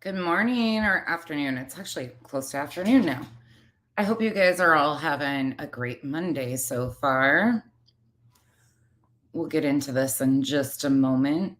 Good morning or afternoon. It's actually close to afternoon now. I hope you guys are all having a great Monday so far. We'll get into this in just a moment.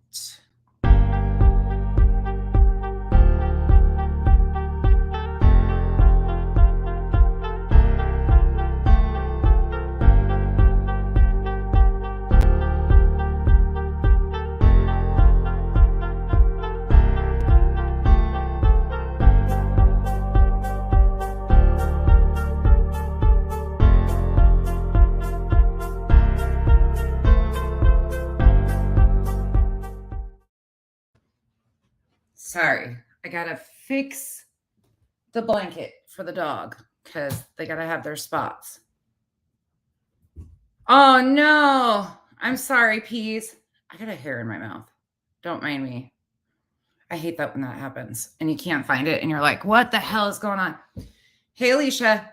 Sorry, I gotta fix the blanket for the dog because they gotta have their spots. Oh no, I'm sorry, Peas. I got a hair in my mouth. Don't mind me. I hate that when that happens and you can't find it and you're like, what the hell is going on? Hey, Alicia.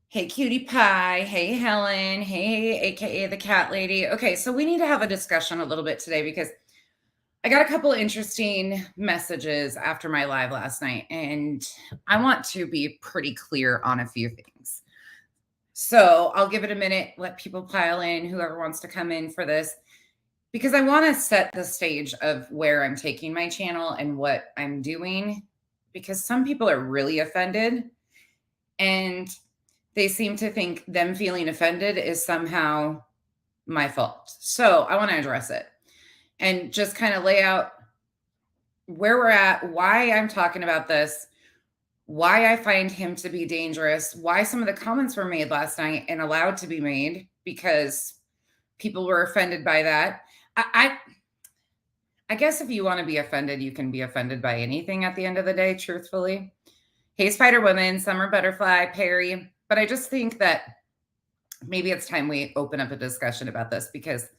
Hey, Cutie Pie. Hey, Helen. Hey, AKA the cat lady. Okay, so we need to have a discussion a little bit today because I got a couple interesting messages after my live last night, and I want to be pretty clear on a few things. So I'll give it a minute, let people pile in, whoever wants to come in for this, because I want to set the stage of where I'm taking my channel and what I'm doing, because some people are really offended and they seem to think them feeling offended is somehow my fault. So I want to address it and just kind of lay out where we're at, why I'm talking about this, why I find him to be dangerous, why some of the comments were made last night and allowed to be made because people were offended by that. I guess if you want to be offended, you can be offended by anything at the end of the day, truthfully. Hey, Spider Woman, Summer Butterfly, Perry. But I just think that maybe it's time we open up a discussion about this because,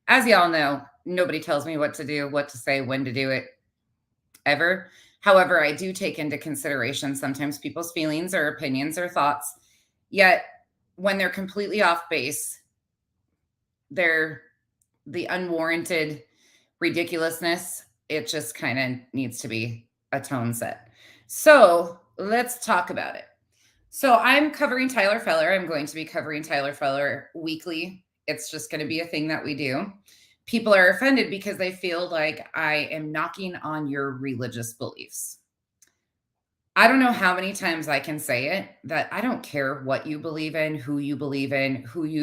as y'all know, nobody tells me what to do, what to say, when to do it, ever. However, I do take into consideration sometimes people's feelings or opinions or thoughts. Yet, when they're completely off base, they're the unwarranted ridiculousness, it just kind of needs to be a tone set. So let's talk about it. So I'm covering Tyler Feller. I'm going to be covering Tyler Feller weekly. It's just going to be a thing that we do. People are offended because they feel like I am knocking on your religious beliefs. I don't know how many times I can say it that I don't care what you believe in, who you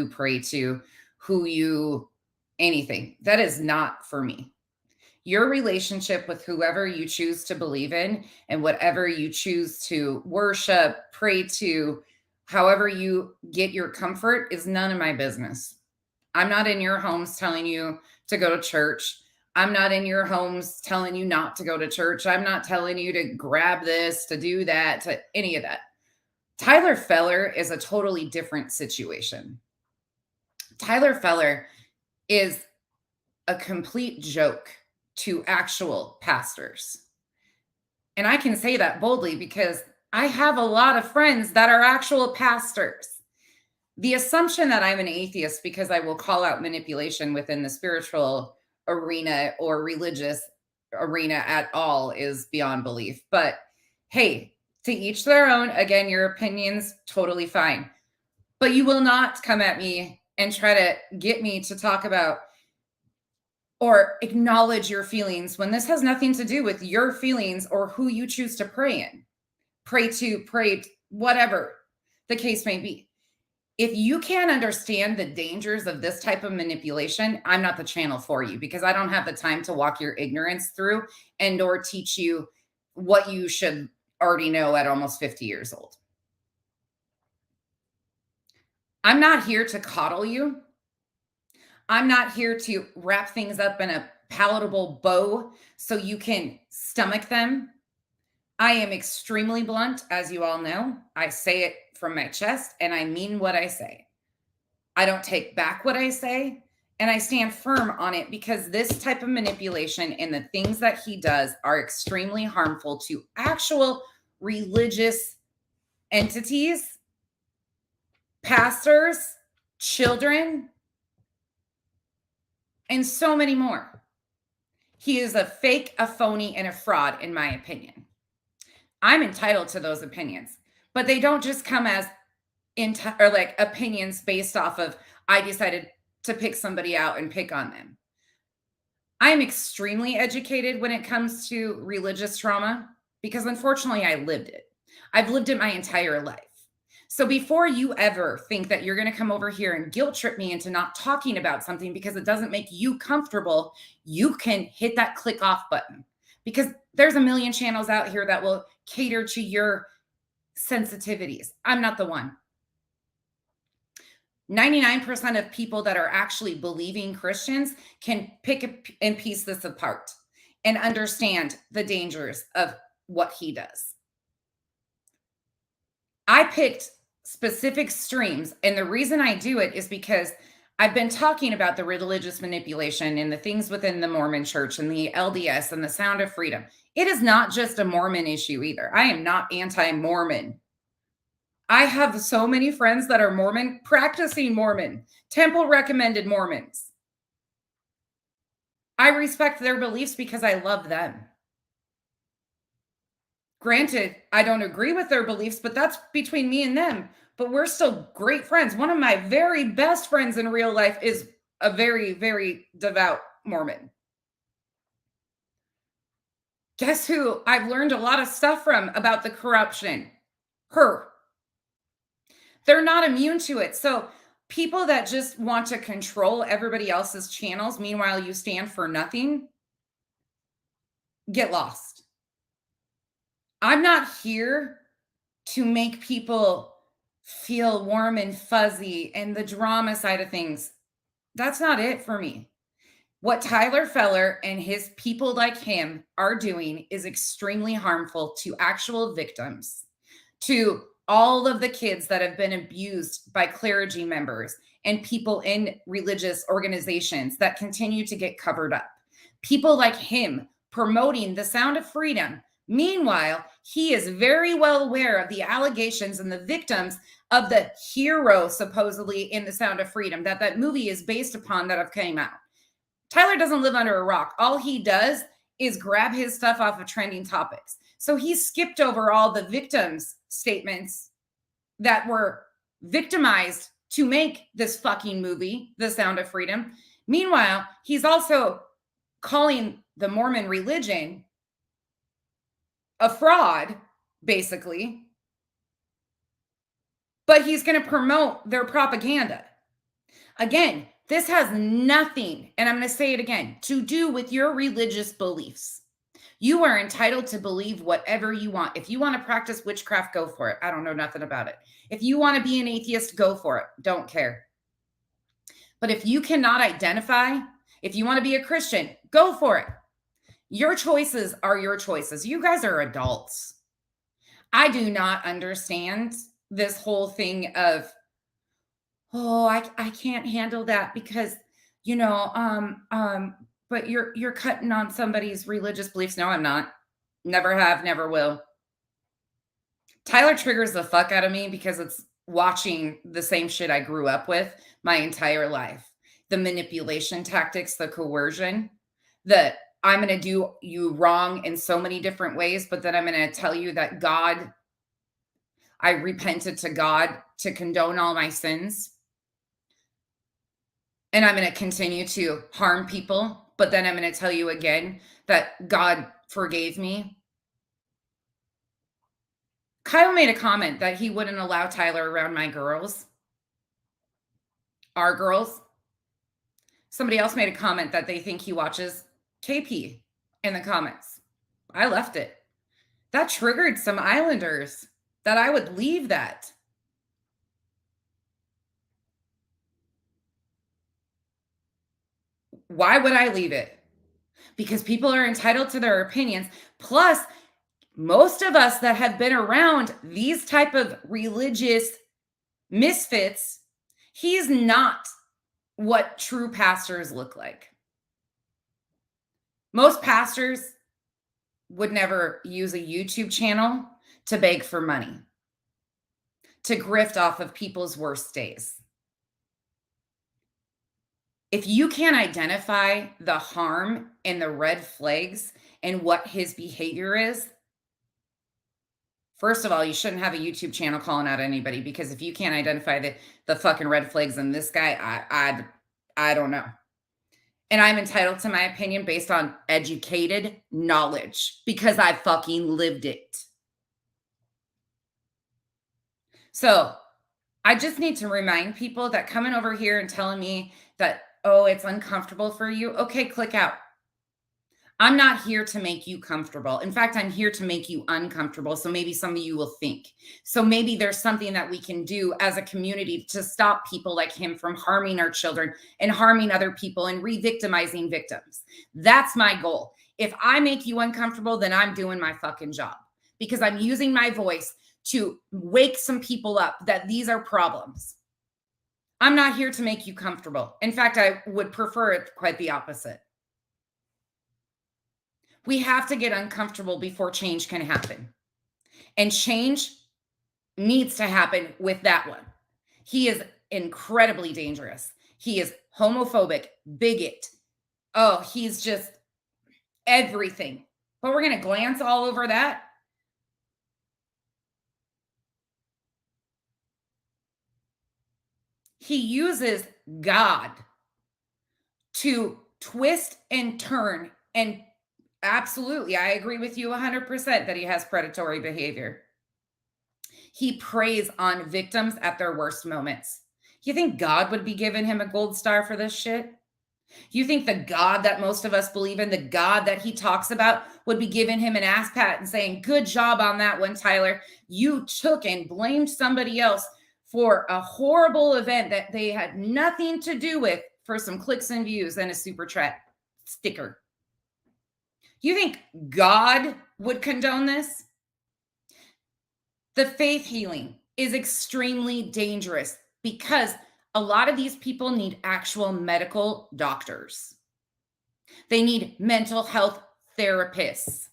pray to, who you anything. That is not for me. Your relationship with whoever you choose to believe in and whatever you choose to worship, pray to, however you get your comfort is none of my business. I'm not in your homes telling you to go to church. I'm not in your homes telling you not to go to church. I'm not telling you to grab this, to do that, to any of that. Tyler Feller is a totally different situation. Tyler Feller is a complete joke to actual pastors. And I can say that boldly because I have a lot of friends that are actual pastors. The assumption that I'm an atheist because I will call out manipulation within the spiritual arena or religious arena at all is beyond belief. But hey, to each their own. Again, your opinions, totally fine. But you will not come at me and try to get me to talk about or acknowledge your feelings when this has nothing to do with your feelings or who you choose to pray in, pray to, whatever the case may be. If you can't understand the dangers of this type of manipulation, I'm not the channel for you because I don't have the time to walk your ignorance through and or teach you what you should already know at almost 50 years old. I'm not here to coddle you. I'm not here to wrap things up in a palatable bow so you can stomach them. I am extremely blunt, as you all know. I say it from my chest and I mean what I say. I don't take back what I say and I stand firm on it because this type of manipulation and the things that he does are extremely harmful to actual religious entities, pastors, children, and so many more. He is a fake, a phony, and a fraud, in my opinion. I'm entitled to those opinions, but they don't just come as or like opinions based off of I decided to pick somebody out and pick on them. I'm extremely educated when it comes to religious trauma because unfortunately I lived it. I've lived it my entire life. So before you ever think that you're going to come over here and guilt trip me into not talking about something because it doesn't make you comfortable, you can hit that click off button because there's a million channels out here that will cater to your sensitivities. I'm not the one. 99% of people that are actually believing Christians can pick and piece this apart and understand the dangers of what he does. I picked specific streams, and the reason I do it is because I've been talking about the religious manipulation and the things within the Mormon church and the LDS and the Sound of Freedom. It is not just a Mormon issue either. I am not anti-Mormon. I have so many friends that are Mormon, practicing Mormon, temple recommended Mormons. I respect their beliefs because I love them. Granted, I don't agree with their beliefs, but that's between me and them. But we're still great friends. One of my very best friends in real life is a very, very devout Mormon. Guess who I've learned a lot of stuff from about the corruption? Her. They're not immune to it. So people that just want to control everybody else's channels, meanwhile you stand for nothing, get lost. I'm not here to make people feel warm and fuzzy and the drama side of things. That's not it for me. What Tyler Feller and his people like him are doing is extremely harmful to actual victims, to all of the kids that have been abused by clergy members and people in religious organizations that continue to get covered up. People like him promoting the Sound of Freedom. Meanwhile, he is very well aware of the allegations and the victims of the hero supposedly in the Sound of Freedom that movie is based upon that have came out. Tyler doesn't live under a rock. All he does is grab his stuff off of trending topics. So he skipped over all the victims' statements that were victimized to make this fucking movie, The Sound of Freedom. Meanwhile, he's also calling the Mormon religion a fraud, basically. But he's going to promote their propaganda. Again, this has nothing, and I'm going to say it again, to do with your religious beliefs. You are entitled to believe whatever you want. If you want to practice witchcraft, go for it. I don't know nothing about it. If you want to be an atheist, go for it. Don't care. But if you cannot identify, if you want to be a Christian, go for it. Your choices are your choices. You guys are adults. I do not understand this whole thing of, oh, I can't handle that because, but you're cutting on somebody's religious beliefs. No, I'm not. Never have, never will. Tyler triggers the fuck out of me because it's watching the same shit I grew up with my entire life. The manipulation tactics, the coercion, that I'm going to do you wrong in so many different ways, but then I'm going to tell you that I repented to God to condone all my sins. And I'm going to continue to harm people, but then I'm going to tell you again that God forgave me. Kyle made a comment that he wouldn't allow Tyler around my girls, our girls. Somebody else made a comment that they think he watches KP in the comments. I left it. That triggered some Islanders that I would leave that. Why would I leave it? Because people are entitled to their opinions. Plus, most of us that have been around these type of religious misfits, he's not what true pastors look like. Most pastors would never use a YouTube channel to beg for money, to grift off of people's worst days. If you can't identify the harm and the red flags and what his behavior is, First of all, you shouldn't have a YouTube channel calling out anybody because if you can't identify the fucking red flags in this guy, I don't know. And I'm entitled to my opinion based on educated knowledge because I fucking lived it. So I just need to remind people that coming over here and telling me that, oh, it's uncomfortable for you. Okay, click out. I'm not here to make you comfortable. In fact, I'm here to make you uncomfortable. So maybe some of you will think. So maybe there's something that we can do as a community to stop people like him from harming our children and harming other people and re-victimizing victims. That's my goal. If I make you uncomfortable, then I'm doing my fucking job because I'm using my voice to wake some people up that these are problems. I'm not here to make you comfortable. In fact, I would prefer it quite the opposite. We have to get uncomfortable before change can happen. And change needs to happen with that one. He is incredibly dangerous. He is homophobic, bigot. Oh, he's just everything. But we're going to glance all over that. He uses God to twist and turn and absolutely, I agree with you 100% that he has predatory behavior. He preys on victims at their worst moments. You think God would be giving him a gold star for this shit? You think the God that most of us believe in, the God that he talks about, would be giving him an ass pat and saying, good job on that one, Tyler. You took and blamed somebody else for a horrible event that they had nothing to do with for some clicks and views and a super chat sticker. You think God would condone this? The faith healing is extremely dangerous because a lot of these people need actual medical doctors. They need mental health therapists.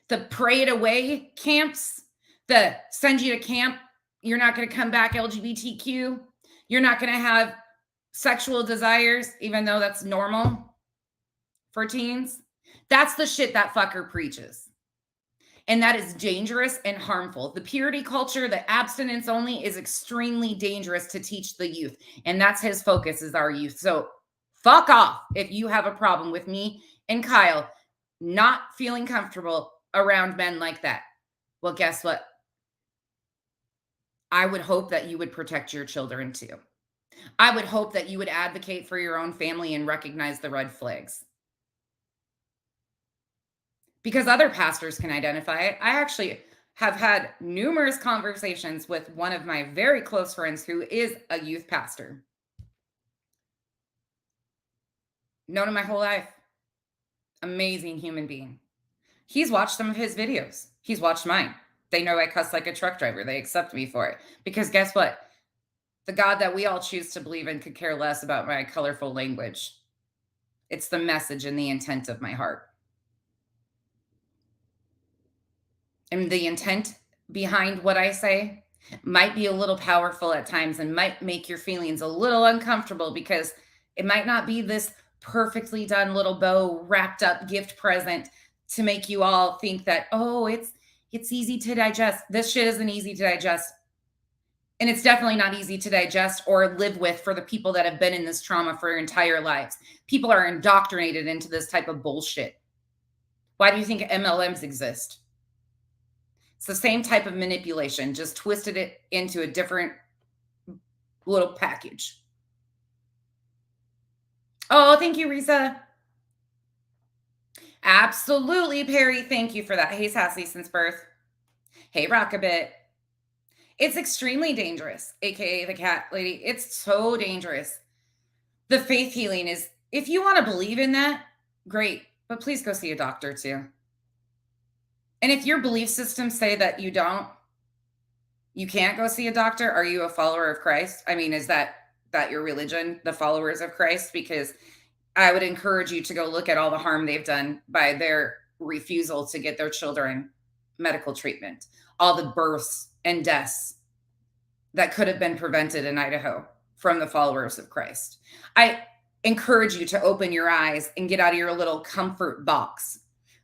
The pray it away camps, the send you to camp, you're not going to come back LGBTQ, you're not going to have sexual desires, even though that's normal for teens. That's the shit that fucker preaches. And that is dangerous and harmful. The purity culture, the abstinence only is extremely dangerous to teach the youth. And that's his focus is our youth. So fuck off if you have a problem with me and Kyle not feeling comfortable around men like that. Well, guess what? I would hope that you would protect your children too. I would hope that you would advocate for your own family and recognize the red flags. Because other pastors can identify it. I actually have had numerous conversations with one of my very close friends who is a youth pastor. Known him my whole life. Amazing human being. He's watched some of his videos. He's watched mine. They know I cuss like a truck driver. They accept me for it. Because guess what? The God that we all choose to believe in could care less about my colorful language. It's the message and the intent of my heart. And the intent behind what I say might be a little powerful at times and might make your feelings a little uncomfortable because it might not be this perfectly done little bow wrapped up gift present to make you all think that, oh, it's easy to digest. This shit isn't easy to digest. And it's definitely not easy to digest or live with for the people that have been in this trauma for their entire lives. People are indoctrinated into this type of bullshit. Why do you think MLMs exist? It's the same type of manipulation, just twisted it into a different little package. Oh, thank you, Risa. Absolutely, Perry. Thank you for that. Hey, Sassy since birth. Hey, Rockabit. It's extremely dangerous, aka the cat lady. It's so dangerous. The faith healing is, if you want to believe in that, great, but please go see a doctor too. And if your belief systems say that you can't go see a doctor, are you a follower of Christ? I mean, is that your religion, the followers of Christ? Because I would encourage you to go look at all the harm they've done by their refusal to get their children medical treatment, all the births and deaths that could have been prevented in Idaho from the followers of Christ. I encourage you to open your eyes and get out of your little comfort box.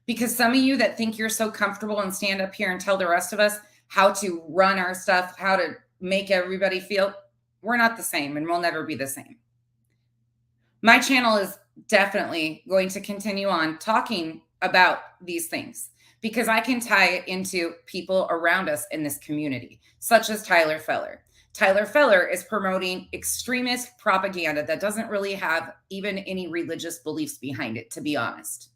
Because some of you that think you're so comfortable and stand up here and tell the rest of us how to run our stuff, how to make everybody feel, we're not the same and we'll never be the same. My channel is definitely going to continue on talking about these things because I can tie it into people around us in this community, such as Tyler Feller. Tyler Feller is promoting extremist propaganda that doesn't really have even any religious beliefs behind it, to be honest.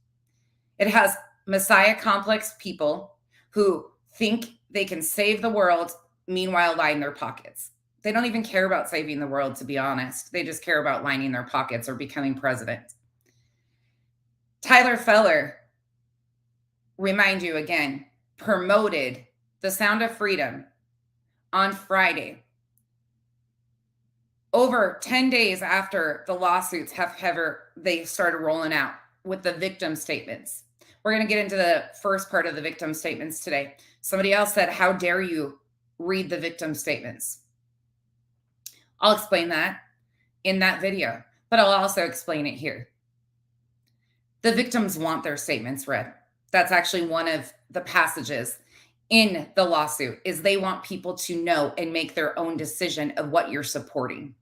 It has Messiah complex people who think they can save the world, meanwhile line their pockets. They don't even care about saving the world, to be honest. They just care about lining their pockets or becoming president. Tyler Feller, remind you again, promoted the Sound of Freedom on Friday, over 10 days after the lawsuits they started rolling out with the victim statements. We're going to get into the first part of the victim statements today. Somebody else said, how dare you read the victim statements? I'll explain that in that video, but I'll also explain it here. The victims want their statements read. That's actually one of the passages in the lawsuit is they want people to know and make their own decision of what you're supporting.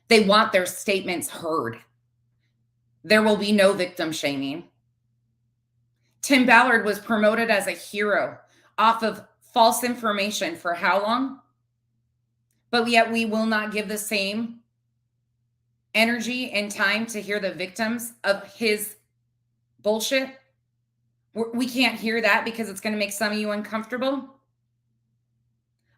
They want their statements heard. There will be no victim shaming. Tim Ballard was promoted as a hero off of false information for how long? But yet we will not give the same energy and time to hear the victims of his bullshit. We can't hear that because it's going to make some of you uncomfortable.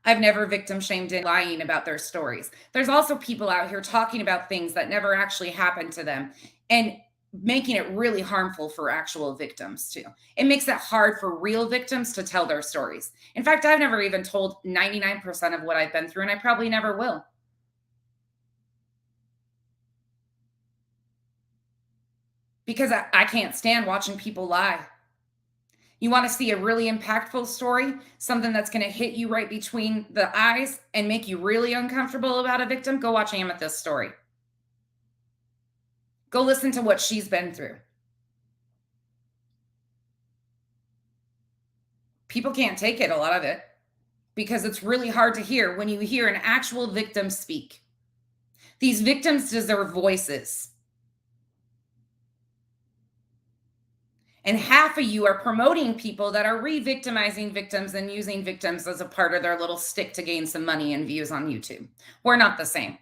I've never victim shamed in lying about their stories. There's also people out here talking about things that never actually happened to them and making it really harmful for actual victims too. It makes it hard for real victims to tell their stories. In fact, I've never even told 99% of what I've been through, and I probably never will. Because I can't stand watching people lie. You want to see a really impactful story, something that's going to hit you right between the eyes and make you really uncomfortable about a victim? Go watch Amethyst's story. Go listen to what she's been through. People can't take it, a lot of it, because it's really hard to hear when you hear an actual victim speak. These victims deserve voices. And half of you are promoting people that are re-victimizing victims and using victims as a part of their little stick to gain some money and views on YouTube. We're not the same.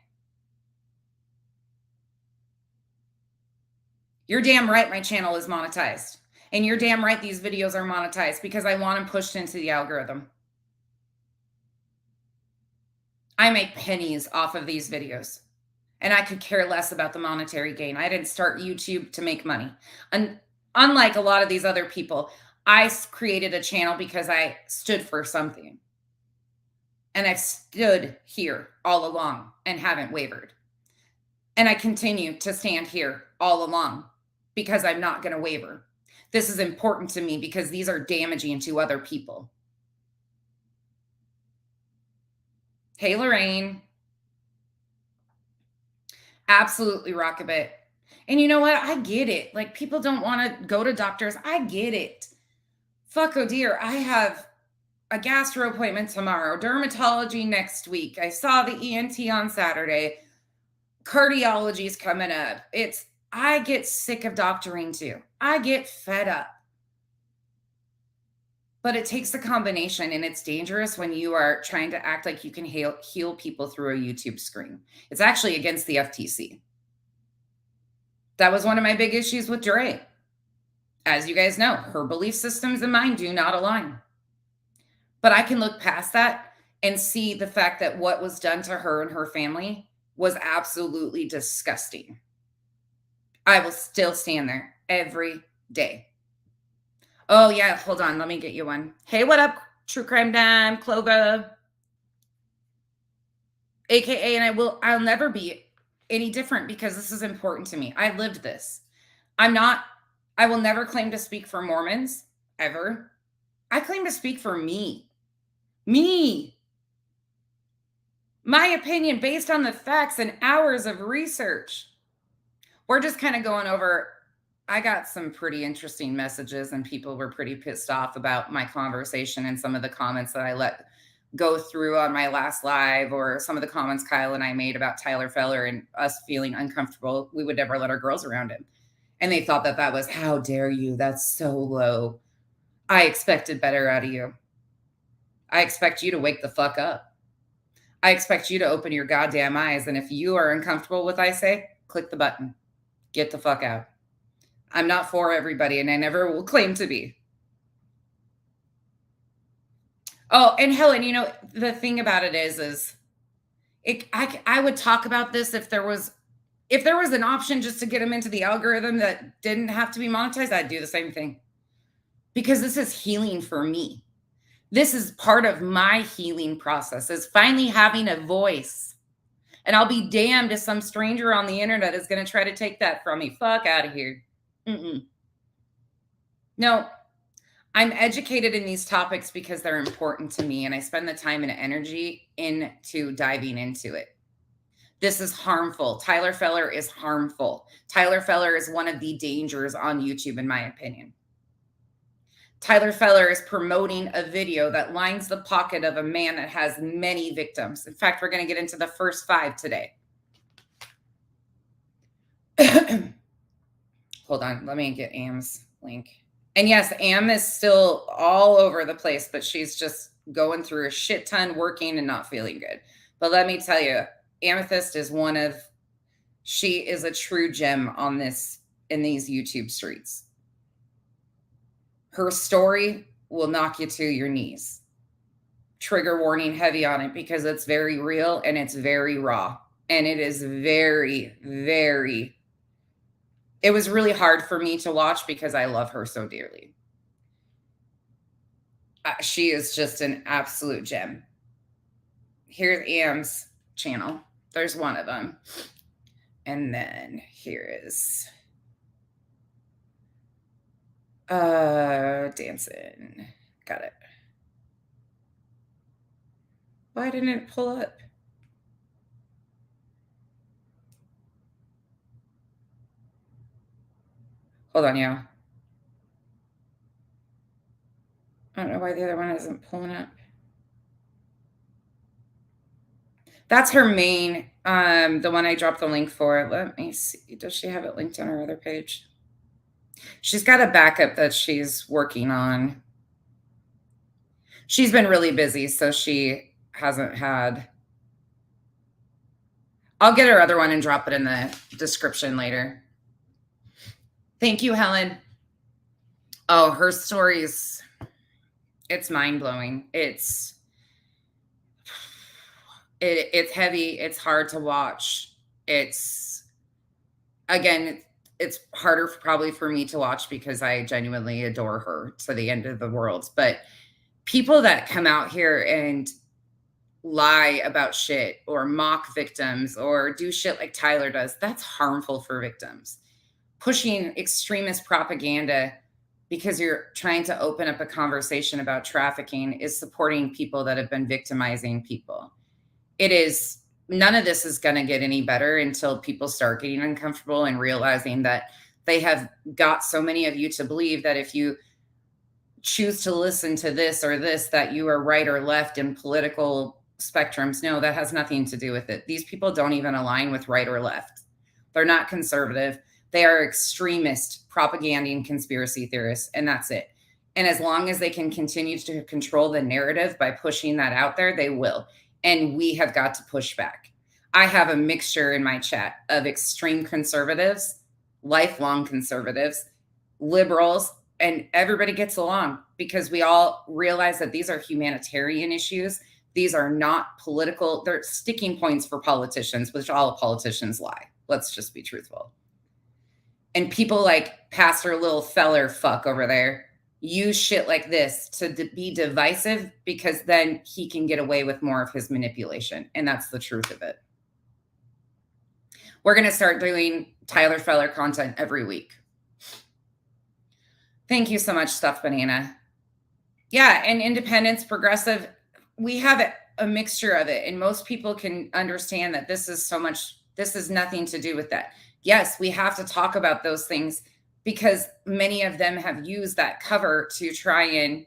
You're damn right my channel is monetized. And you're damn right these videos are monetized because I want them pushed into the algorithm. I make pennies off of these videos. And I could care less about the monetary gain. I didn't start YouTube to make money. And unlike a lot of these other people, I created a channel because I stood for something. And I've stood here all along and haven't wavered. And I continue to stand here all along because I'm not going to waver. This is important to me because these are damaging to other people. Hey, Lorraine. Absolutely, Rockabit. And you know what? I get it. Like, people don't want to go to doctors. I get it. Fuck, oh dear. I have a gastro appointment tomorrow, dermatology next week. I saw the ENT on Saturday. Cardiology's coming up. I get sick of doctoring too. I get fed up. But it takes a combination, and it's dangerous when you are trying to act like you can heal people through a YouTube screen. It's actually against the FTC. That was one of my big issues with Dre. As you guys know, her belief systems and mine do not align. But I can look past that and see the fact that what was done to her and her family was absolutely disgusting. I will still stand there every day. Oh, yeah, hold on. Let me get you one. Hey, what up, True Crime Dime, Clova? AKA, and I'll never be any different because this is important to me. I lived this. I will never claim to speak for Mormons, ever. I claim to speak for me. Me. My opinion based on the facts and hours of research. We're just kind of going over I got some pretty interesting messages, and people were pretty pissed off about my conversation and some of the comments that I let go through on my last live, or some of the comments Kyle and I made about Tyler Feller and us feeling uncomfortable. We would never let our girls around him. And they thought that that was, how dare you? That's so low. I expected better out of you. I expect you to wake the fuck up. I expect you to open your goddamn eyes. And if you are uncomfortable with what I say, click the button. Get the fuck out. I'm not for everybody, and I never will claim to be. Oh, and Helen, the thing about it is I would talk about this if there was an option just to get them into the algorithm that didn't have to be monetized, I'd do the same thing. Because this is healing for me. This is part of my healing process, is finally having a voice. And I'll be damned if some stranger on the internet is going to try to take that from me. Fuck out of here. No, I'm educated in these topics because they're important to me, and I spend the time and energy into diving into it. This is harmful. Tyler Feller is harmful. Tyler Feller is one of the dangers on YouTube, in my opinion. Tyler Feller is promoting a video that lines the pocket of a man that has many victims. In fact, we're going to get into the first 5 today. Hold on. Let me get Am's link. And yes, Am is still all over the place, but she's just going through a shit ton, working and not feeling good. But let me tell you, Amethyst is she is a true gem in these YouTube streets. Her story will knock you to your knees. Trigger warning heavy on it, because it's very real and it's very raw. And it is very, very, it was really hard for me to watch because I love her so dearly. She is just an absolute gem. Here's Am's channel. There's one of them. And then here is dancing. Got it. Why didn't it pull up? Hold on, y'all. I don't know why the other one isn't pulling up. That's her main, the one I dropped the link for. Let me see. Does she have it linked on her other page? She's got a backup that she's working on. She's been really busy, so she hasn't had. I'll get her other one and drop it in the description later. Thank you, Helen. Oh, her stories, it's mind-blowing. It's heavy. It's hard to watch. Again, it's harder probably for me to watch because I genuinely adore her to the end of the world. But people that come out here and lie about shit or mock victims or do shit like Tyler does, that's harmful for victims. Pushing extremist propaganda because you're trying to open up a conversation about trafficking is supporting people that have been victimizing people. None of this is going to get any better until people start getting uncomfortable and realizing that they have got so many of you to believe that if you choose to listen to this or this, that you are right or left in political spectrums. No, that has nothing to do with it. These people don't even align with right or left. They're not conservative. They are extremist, propaganding conspiracy theorists, and that's it. And as long as they can continue to control the narrative by pushing that out there, they will. And we have got to push back. I have a mixture in my chat of extreme conservatives, lifelong conservatives, liberals, and everybody gets along because we all realize that these are humanitarian issues. These are not political. They're sticking points for politicians, which all politicians lie. Let's just be truthful. And people like Pastor Lil Feller fuck over there use shit like this to be divisive because then he can get away with more of his manipulation. And that's the truth of it. We're going to start doing Tyler Feller content every week. Thank you so much, Stuffed Banana. Yeah, and independence, progressive, we have a mixture of it. And most people can understand that this is nothing to do with that. Yes, we have to talk about those things because many of them have used that cover to try and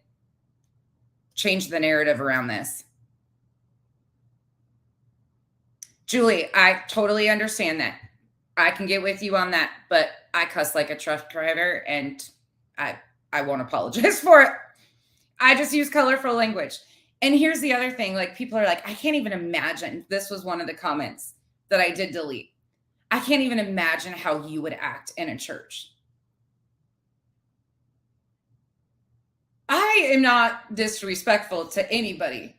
change the narrative around this. Julie, I totally understand that. I can get with you on that, but I cuss like a truck driver and I I won't apologize for it. I just use colorful language. And here's the other thing, like people are like, I can't even imagine. This was one of the comments that I did delete. I can't even imagine how you would act in a church. I am not disrespectful to anybody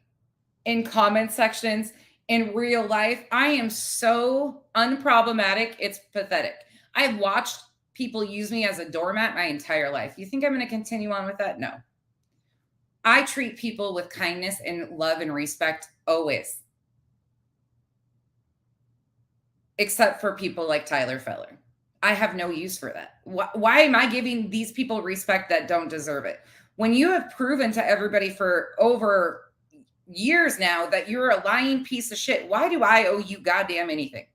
in comment sections. In real life, I am so unproblematic. It's pathetic. I've watched people use me as a doormat my entire life. You think I'm going to continue on with that? No. I treat people with kindness and love and respect always, except for people like Tyler Feller. I have no use for that. Why am I giving these people respect that don't deserve it? When you have proven to everybody for over years now that you're a lying piece of shit, why do I owe you goddamn anything?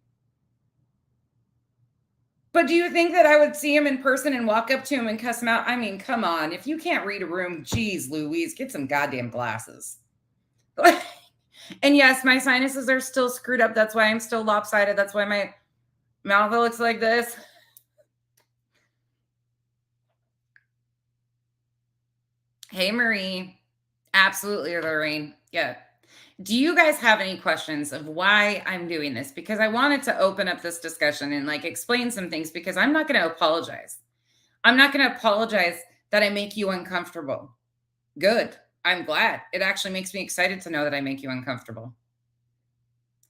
But do you think that I would see him in person and walk up to him and cuss him out? I mean, come on. If you can't read a room, geez, Louise, get some goddamn glasses. And yes, my sinuses are still screwed up. That's why I'm still lopsided. That's why my mouth looks like this. Hey, Marie. Absolutely, Lorraine. Yeah. Do you guys have any questions of why I'm doing this? Because I wanted to open up this discussion and like explain some things because I'm not going to apologize. I'm not going to apologize that I make you uncomfortable. Good. I'm glad. It actually makes me excited to know that I make you uncomfortable.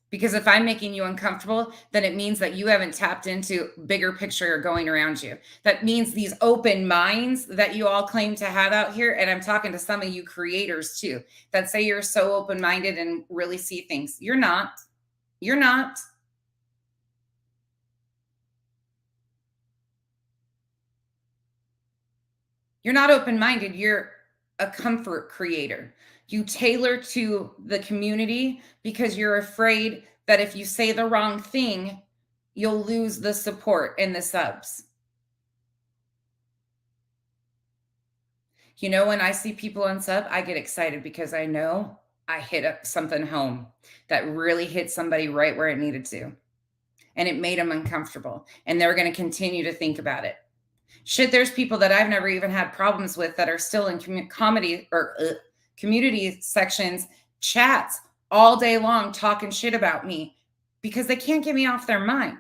Because if I'm making you uncomfortable, then it means that you haven't tapped into bigger picture going around you. That means these open minds that you all claim to have out here, and I'm talking to some of you creators too, that say you're so open-minded and really see things. You're not. You're not. You're not open-minded. You're a comfort creator. You tailor to the community because you're afraid that if you say the wrong thing, you'll lose the support and the subs. You know, when I see people on sub, I get excited because I know I hit up something home that really hit somebody right where it needed to. And it made them uncomfortable. And they're going to continue to think about it. Shit, there's people that I've never even had problems with that are still in comedy or community sections, chats all day long talking shit about me because they can't get me off their mind.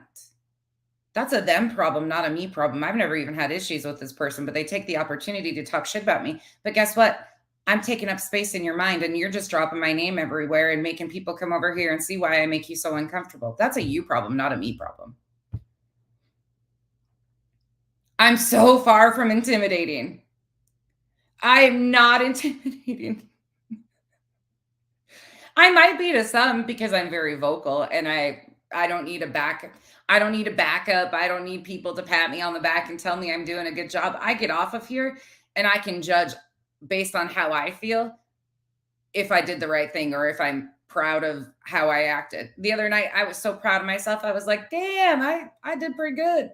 That's a them problem, not a me problem. I've never even had issues with this person, but they take the opportunity to talk shit about me. But guess what? I'm taking up space in your mind and you're just dropping my name everywhere and making people come over here and see why I make you so uncomfortable. That's a you problem, not a me problem. I'm so far from intimidating. I am not intimidating. I might be to some because I'm very vocal and I don't need a back. I don't need a backup. I don't need people to pat me on the back and tell me I'm doing a good job. I get off of here and I can judge based on how I feel if I did the right thing or if I'm proud of how I acted. The other night I was so proud of myself. I was like, "Damn, I did pretty good.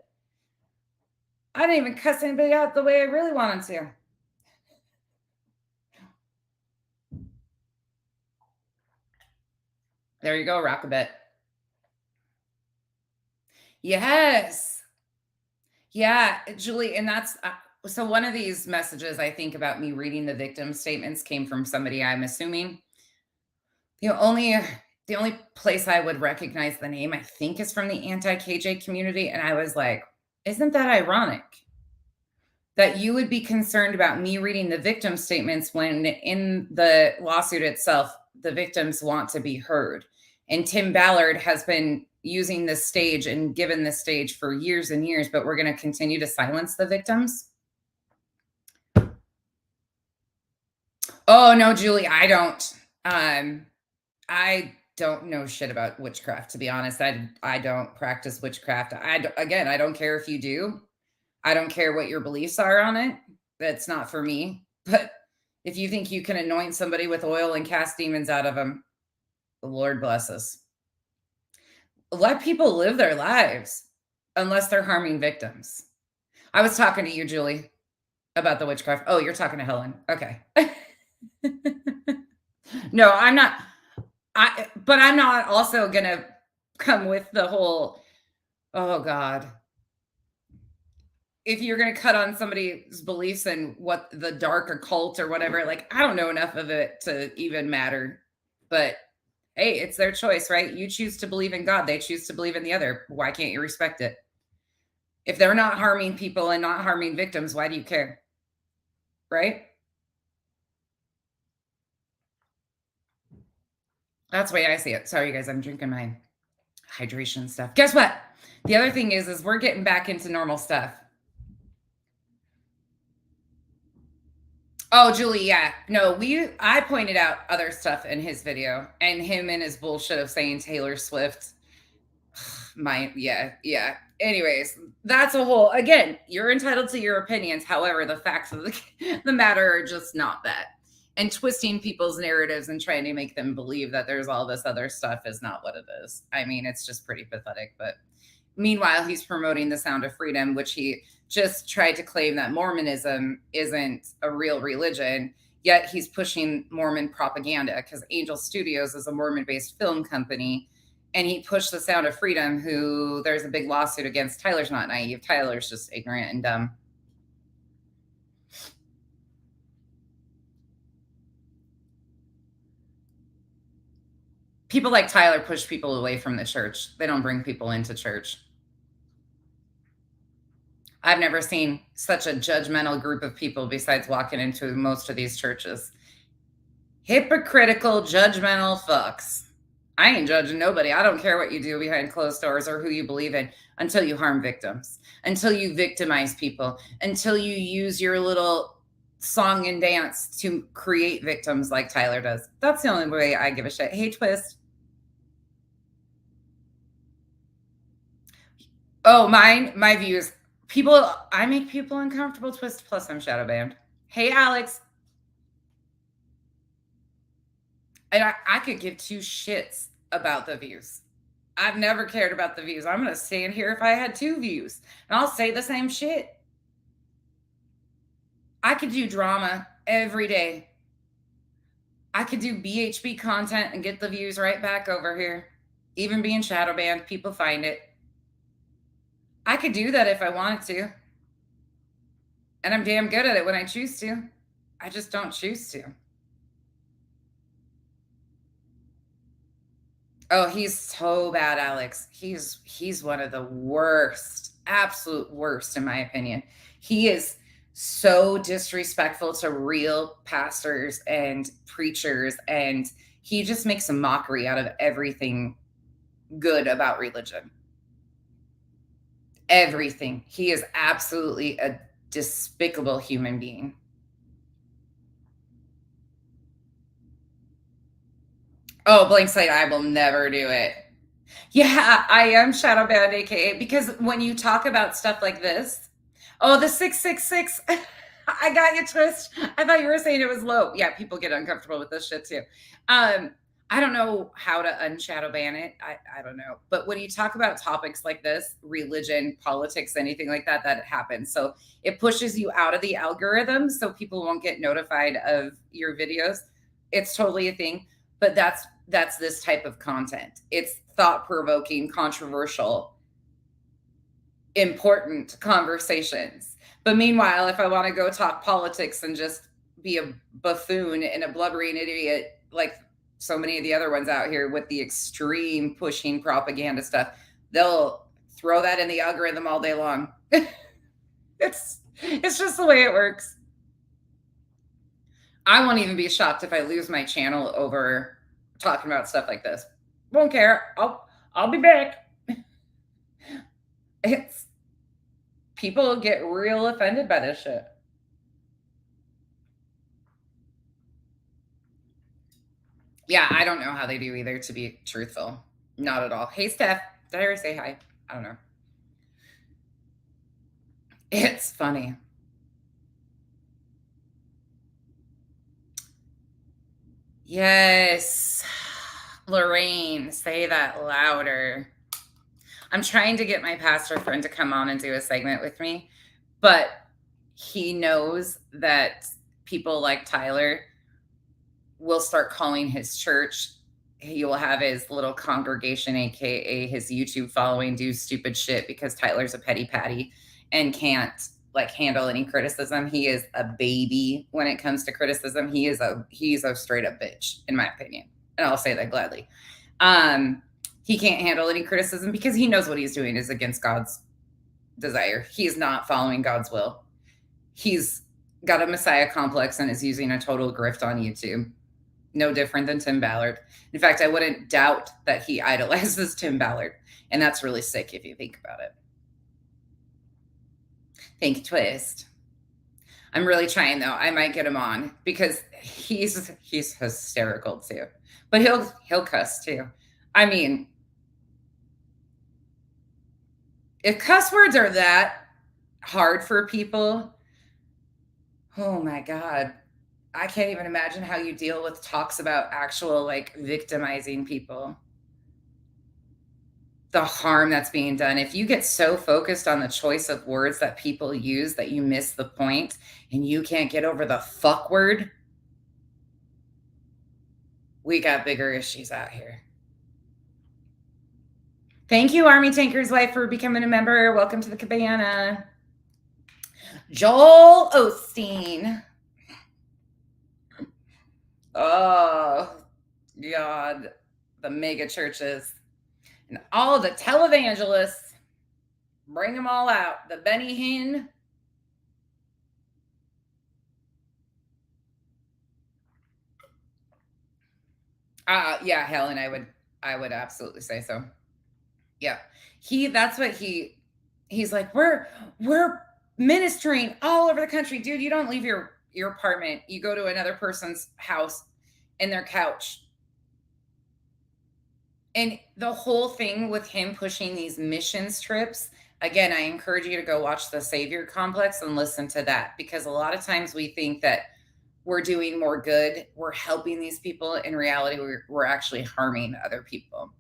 I didn't even cuss anybody out the way I really wanted to." There you go, rock a bit. Yes. Yeah, Julie, and that's so one of these messages I think about me reading the victim statements came from somebody I'm assuming. The only the only place I would recognize the name I think is from the anti-KJ community and I was like, isn't that ironic that you would be concerned about me reading the victim statements when in the lawsuit itself the victims want to be heard. And Tim Ballard has been using this stage and given this stage for years and years, but we're going to continue to silence the victims. Oh no, Julie, I don't. I don't know shit about witchcraft, to be honest. I don't practice witchcraft. Again, I don't care if you do. I don't care what your beliefs are on it. That's not for me. But if you think you can anoint somebody with oil and cast demons out of them, the Lord bless us. Let people live their lives unless they're harming victims. I was talking to you, Julie, about the witchcraft. Oh, you're talking to Helen. Okay. No, I'm not. But I'm not also gonna come with the whole, oh God. If you're gonna cut on somebody's beliefs and what the dark occult or whatever, like I don't know enough of it to even matter. But hey, it's their choice, right? You choose to believe in God, they choose to believe in the other. Why can't you respect it? If they're not harming people and not harming victims, why do you care? Right? That's the way I see it. Sorry, you guys, I'm drinking my hydration stuff. Guess what? The other thing is we're getting back into normal stuff. Oh, Julie, yeah. No, I pointed out other stuff in his video and him and his bullshit of saying Taylor Swift. Yeah. Anyways, that's a whole again, you're entitled to your opinions. However, the facts of the matter are just not that. And twisting people's narratives and trying to make them believe that there's all this other stuff is not what it is. I mean, it's just pretty pathetic. But meanwhile, he's promoting the Sound of Freedom, which he just tried to claim that Mormonism isn't a real religion. Yet he's pushing Mormon propaganda because Angel Studios is a Mormon based film company. And he pushed the Sound of Freedom, who there's a big lawsuit against. Tyler's not naive. Tyler's just ignorant and dumb. People like Tyler push people away from the church. They don't bring people into church. I've never seen such a judgmental group of people besides walking into most of these churches. Hypocritical, judgmental fucks. I ain't judging nobody. I don't care what you do behind closed doors or who you believe in until you harm victims, until you victimize people, until you use your little song and dance to create victims like Tyler does. That's the only way I give a shit. Hey, Twist. Oh, my views. People, I make people uncomfortable, Twist, plus I'm shadow banned. Hey, Alex. And I could give two shits about the views. I've never cared about the views. I'm going to stand here if I had 2 views, and I'll say the same shit. I could do drama every day. I could do BHB content and get the views right back over here. Even being shadow banned, people find it. I could do that if I wanted to. And I'm damn good at it when I choose to. I just don't choose to. Oh, he's so bad, Alex. He's one of the worst, absolute worst in my opinion. He is so disrespectful to real pastors and preachers, and he just makes a mockery out of everything good about religion. Everything. He is absolutely a despicable human being. Oh, blank slate, I will never do it. Yeah, I am shadow banned, aka because when you talk about stuff like this, oh, the 666. I got you, Twist. I thought you were saying it was low. Yeah, people get uncomfortable with this shit too. I don't know how to unshadow ban it. I don't know. But when you talk about topics like this, religion, politics, anything like that, that happens. So it pushes you out of the algorithm so people won't get notified of your videos. It's totally a thing. But that's this type of content. It's thought-provoking, controversial, important conversations. But meanwhile, if I want to go talk politics and just be a buffoon and a blubbering idiot like so many of the other ones out here with the extreme pushing propaganda stuff, they'll throw that in the algorithm all day long. it's just the way it works. I won't even be shocked if I lose my channel over talking about stuff like this. Won't care. I'll be back. It's people get real offended by this shit. Yeah, I don't know how they do either, to be truthful. Not at all. Hey, Steph. Did I ever say hi? I don't know. It's funny. Yes. Lorraine, say that louder. I'm trying to get my pastor friend to come on and do a segment with me, but he knows that people like Tyler will start calling his church. He will have his little congregation, aka his YouTube following, do stupid shit because Tyler's a petty patty and can't like handle any criticism. He is a baby when it comes to criticism. He's a straight up bitch, in my opinion. And I'll say that gladly. He can't handle any criticism because he knows what he's doing is against God's desire. He's not following God's will. He's got a Messiah complex and is using a total grift on YouTube. No different than Tim Ballard. In fact, I wouldn't doubt that he idolizes Tim Ballard. And that's really sick if you think about it. Thank you, Twist. I'm really trying though. I might get him on because he's hysterical too. But he'll cuss too. I mean, if cuss words are that hard for people, oh my God. I can't even imagine how you deal with talks about actual like victimizing people. The harm that's being done. If you get so focused on the choice of words that people use that you miss the point and you can't get over the fuck word, we got bigger issues out here. Thank you, Army Tanker's wife, for becoming a member. Welcome to the cabana. Joel Osteen. Oh, God. The mega churches and all the televangelists. Bring them all out. The Benny Hinn. Yeah, Helen, I would absolutely say so. Yeah. He's like, we're ministering all over the country. Dude, you don't leave your apartment. You go to another person's house and their couch. And the whole thing with him pushing these missions trips, again, I encourage you to go watch the Savior Complex and listen to that, because a lot of times we think that we're doing more good, we're helping these people. In reality, we're actually harming other people.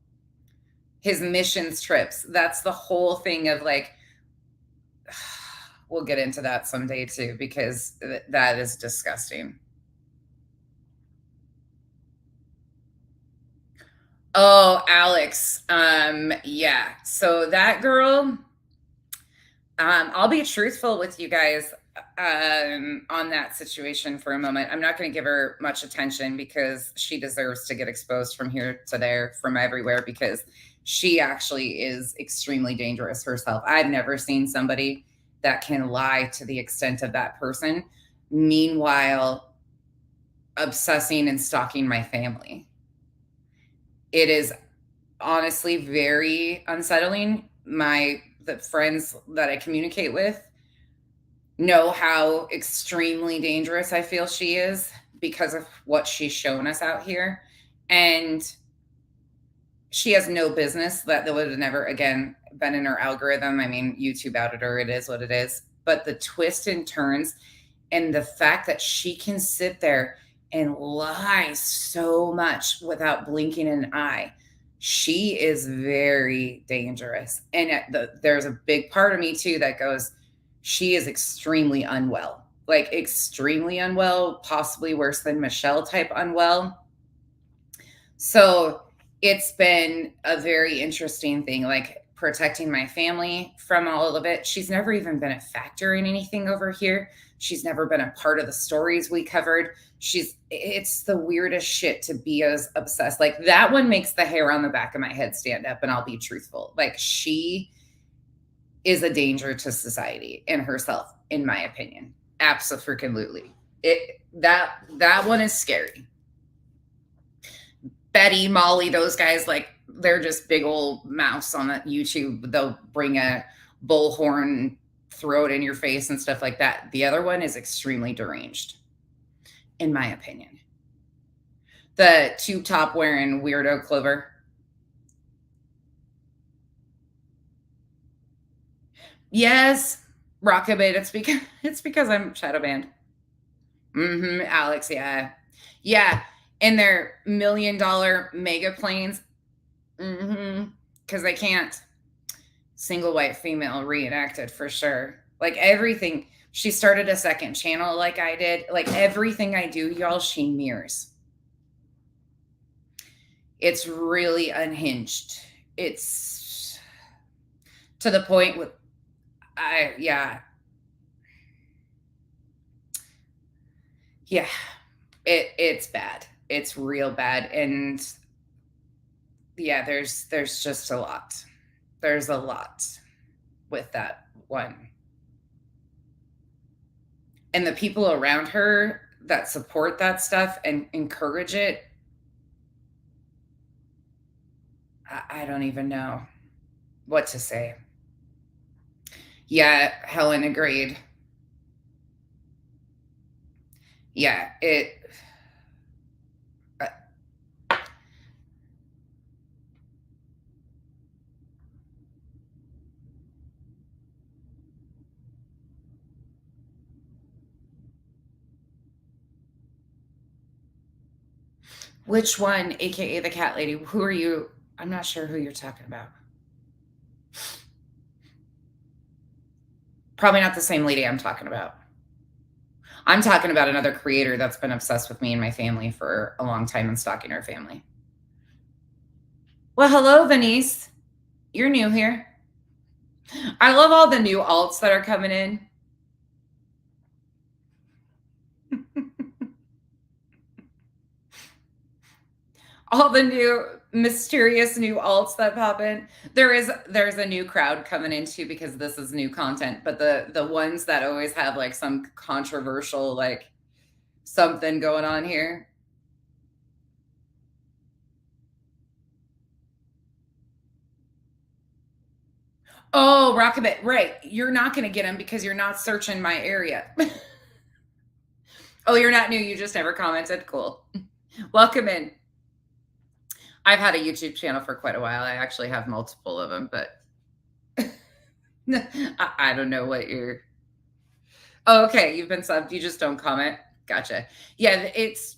His missions trips, that's the whole thing of like, we'll get into that someday too, because that is disgusting. Oh, Alex. Yeah. So that girl, I'll be truthful with you guys on that situation for a moment. I'm not going to give her much attention because she deserves to get exposed from here to there, from everywhere, because she actually is extremely dangerous herself. I've never seen somebody that can lie to the extent of that person. Meanwhile, obsessing and stalking my family. It is honestly very unsettling. The friends that I communicate with know how extremely dangerous I feel she is because of what she's shown us out here. And she has no business. That would have never, again, been in her algorithm. I mean, YouTube outed her. It is what it is. But the twists and turns and the fact that she can sit there and lie so much without blinking an eye. She is very dangerous. And there's a big part of me too that goes, she is extremely unwell, like extremely unwell, possibly worse than Michelle type unwell. So it's been a very interesting thing, like protecting my family from all of it. She's never even been a factor in anything over here. She's never been a part of the stories we covered. It's the weirdest shit to be as obsessed. Like that one makes the hair on the back of my head stand up, and I'll be truthful. Like she is a danger to society and herself, in my opinion. Absolutely. That one is scary. Betty, Molly, those guys, like they're just big old mouse on that YouTube. They'll bring a bullhorn, throw it in your face and stuff like that. The other one is extremely deranged, in my opinion. The tube top wearing weirdo Clover. Yes, Rockabit. It's because I'm shadow banned. Alex, yeah. Yeah. And their $1 million mega planes. Because they can't. Single white female reenacted for sure. Like everything. She started a second channel like I did. Like everything I do, y'all, she mirrors. It's really unhinged. It's to the point with yeah. Yeah. It's bad. It's real bad. And yeah, there's just a lot. There's a lot with that one. And the people around her that support that stuff and encourage it, I don't even know what to say. Yeah, Helen agreed. Yeah, uh, which one, AKA the cat lady? Who are you? I'm not sure who you're talking about. Probably not the same lady I'm talking about. I'm talking about another creator that's been obsessed with me and my family for a long time and stalking our family. Well, hello, Venice. You're new here. I love all the new alts that are coming in. All the new mysterious new alts that pop in. There's a new crowd coming in too because this is new content, but the ones that always have like some controversial like something going on here. Oh, Rockabit, right. You're not going to get them because you're not searching my area. Oh, you're not new. You just never commented. Cool. Welcome in. I've had a YouTube channel for quite a while. I actually have multiple of them, but I don't know what you're. Oh, okay. You've been subbed. You just don't comment. Gotcha. Yeah, it's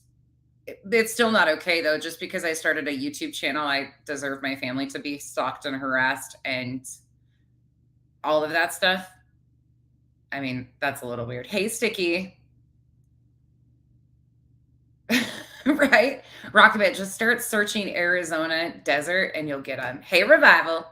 still not okay though. Just because I started a YouTube channel, I deserve my family to be stalked and harassed and all of that stuff. I mean, that's a little weird. Hey, Sticky. Right? Rockabit, just start searching Arizona desert and you'll get them. Hey, Revival.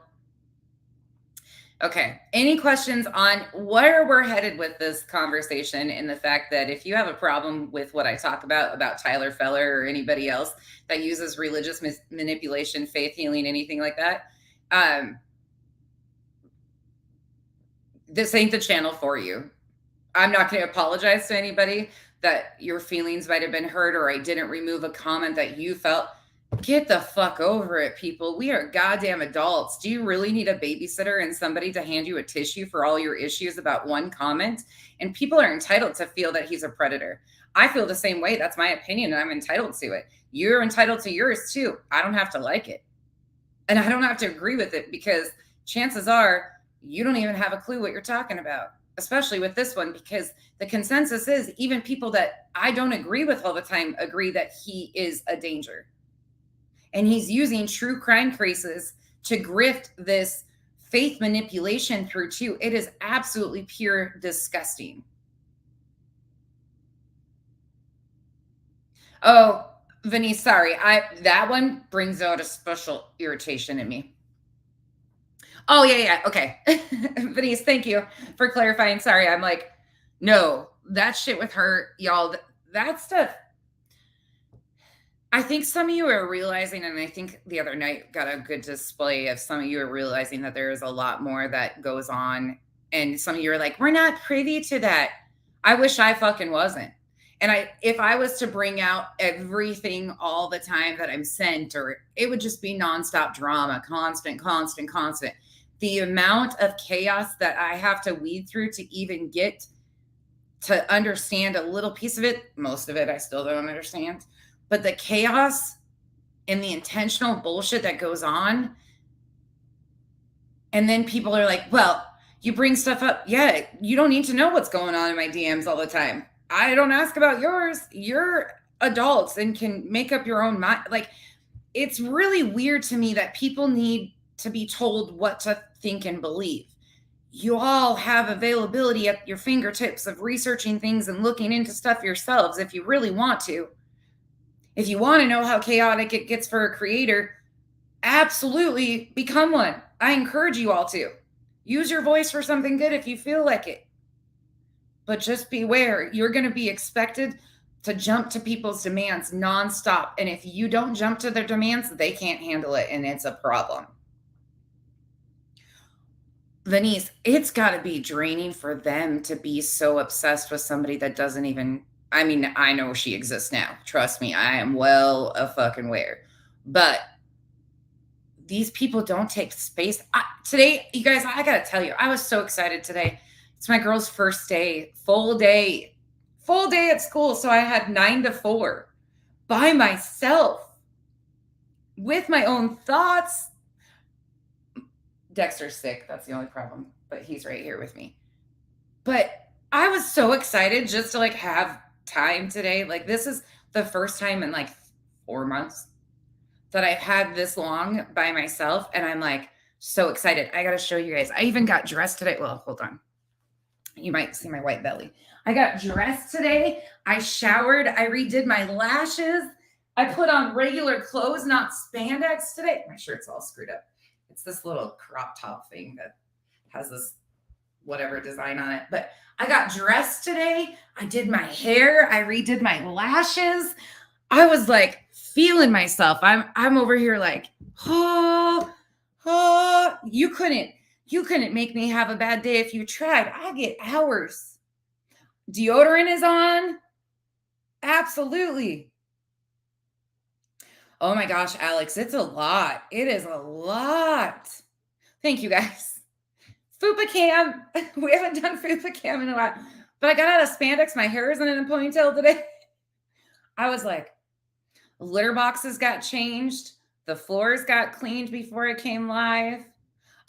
Okay. Any questions on where we're headed with this conversation and the fact that if you have a problem with what I talk about Tyler Feller or anybody else that uses religious manipulation, faith healing, anything like that, this ain't the channel for you. I'm not going to apologize to anybody that your feelings might have been hurt or I didn't remove a comment that you felt. Get the fuck over it, people. We are goddamn adults. Do you really need a babysitter and somebody to hand you a tissue for all your issues about one comment? And people are entitled to feel that he's a predator. I feel the same way. That's my opinion, and I'm entitled to it. You're entitled to yours too. I don't have to like it. And I don't have to agree with it because chances are you don't even have a clue what you're talking about, especially with this one, because the consensus is even people that I don't agree with all the time agree that he is a danger. And he's using true crime cases to grift this faith manipulation through too. It is absolutely pure disgusting. Oh, Vinny, sorry. That one brings out a special irritation in me. Oh, yeah. Okay. Vinny's, thank you for clarifying. Sorry. I'm like, no, that shit with her, y'all, that stuff. I think some of you are realizing, and I think the other night got a good display of some of you are realizing that there is a lot more that goes on. And some of you are like, we're not privy to that. I wish I fucking wasn't. And if I was to bring out everything all the time that I'm sent, or it would just be nonstop drama, constant. The amount of chaos that I have to weed through to even get to understand a little piece of it, most of it I still don't understand, but the chaos and the intentional bullshit that goes on. And then people are like, well, you bring stuff up. Yeah, you don't need to know what's going on in my DMs all the time. I don't ask about yours. You're adults and can make up your own mind. Like, it's really weird to me that people need to be told what to think and believe. you all have availability at your fingertips of researching things and looking into stuff yourselves if you really want to. If you want to know how chaotic it gets for a creator, absolutely become one. I encourage you all to. Use your voice for something good if you feel like it. But just beware, you're going to be expected to jump to people's demands nonstop. And if you don't jump to their demands, they can't handle it, and it's a problem. Venice, it's got to be draining for them to be so obsessed with somebody that doesn't even, I mean, I know she exists now. Trust me, I am well a fucking aware. But these people don't take space. Today, you guys, I got to tell you, I was so excited today. It's my girl's first day, full day at school. So I had 9 to 4 by myself with my own thoughts. Dexter's sick. That's the only problem, but he's right here with me. But I was so excited just to like have time today. Like this is the first time in like 4 months that I've had this long by myself. And I'm like so excited. I got to show you guys. I even got dressed today. Well, hold on. You might see my white belly. I got dressed today. I showered. I redid my lashes. I put on regular clothes, not spandex today. My shirt's all screwed up. It's this little crop top thing that has this whatever design on it. But I got dressed today. I did my hair. I redid my lashes. I was like feeling myself. I'm over here like, oh, you couldn't make me have a bad day if you tried. I get hours. Deodorant is on. Absolutely. Oh my gosh, Alex, it's a lot. It is a lot. Thank you guys. Fupa cam. We haven't done Fupa cam in a while. But I got out of spandex. My hair isn't in a ponytail today. I was like, litter boxes got changed. The floors got cleaned before it came live.